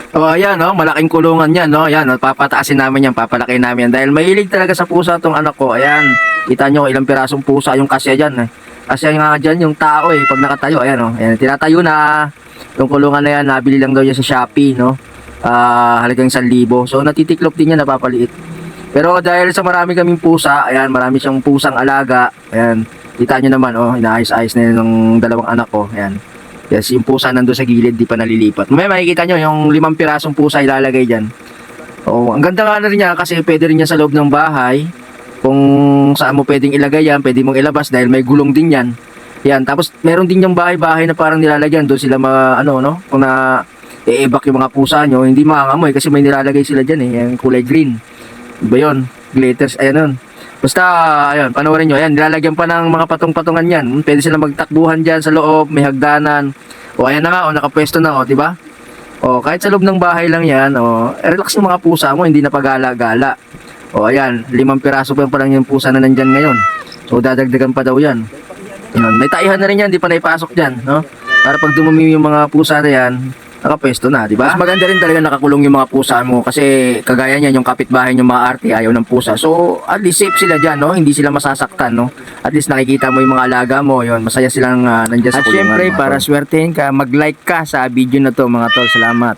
Oh, ayan, no, malaking kulungan yan, no. Ayan, no, papataasin namin yan, papalaki namin yan. Dahil mahilig talaga sa pusa tong anak ko. Ayan, kita nyo ilang pirasong pusa yung kasya dyan, eh. Kasya nga dyan yung tao, eh, pag nakatayo. Ayan, no. Ayan, tinatayo na. Yung kulungan na yan, nabili lang daw niya sa Shopee, no. Halagang 1,000. So, natitiklop din yan, napapaliit. Pero dahil sa marami kaming pusa, ayan, marami siyang pusang alaga. Ayan, kita nyo naman, oh, inaayos-ayos na yun ng dalawang anak ko. Ayan. Yes, yung pusa nando sa gilid, di pa nalilipat. May makikita nyo, yung 5 pirasong pusa ilalagay dyan. Oh, ang ganda nga na rin niya kasi pwede rin niya sa loob ng bahay. Kung saan mo pwedeng ilagay yan, pwede mong ilabas dahil may gulong din yan. Yan, tapos meron din yung bahay-bahay na parang nilalagyan. Doon sila no? Kung na i-evac yung mga pusa nyo, hindi makangamoy kasi may nilalagay sila dyan eh, yung kulay green. Diba yun? Glitters, ayan nun. Basta, ayun, panoorin nyo. Ayan, nilalagyan pa ng mga patong-patungan yan. Pwede sila magtakbuhan dyan sa loob, may hagdanan. O, ayan na nga, o, nakapwesto na, o, diba? O, kahit sa loob ng bahay lang yan, o, relax yung mga pusa mo, hindi na pagala-gala. O, ayan, 5 piraso pa lang yung pusa na nandyan ngayon. So, dadagdagan pa daw yan. Ayan, may taihan na rin yan, di pa naipasok dyan, no? Para pag dumumi yung mga pusa na yan, nakapwesto na, di ba? Mas maganda rin talaga nakakulong yung mga pusa mo kasi kagaya niyan yung kapitbahay yung mga arte ayaw ng pusa. So, at least safe sila diyan, no? Hindi sila masasaktan, no? At least nakikita mo yung mga alaga mo, yon, masaya silang nandiyan sa At kulungan. syempre, mga para tol. swertein ka, mag-like ka sa video na to mga tol. Salamat.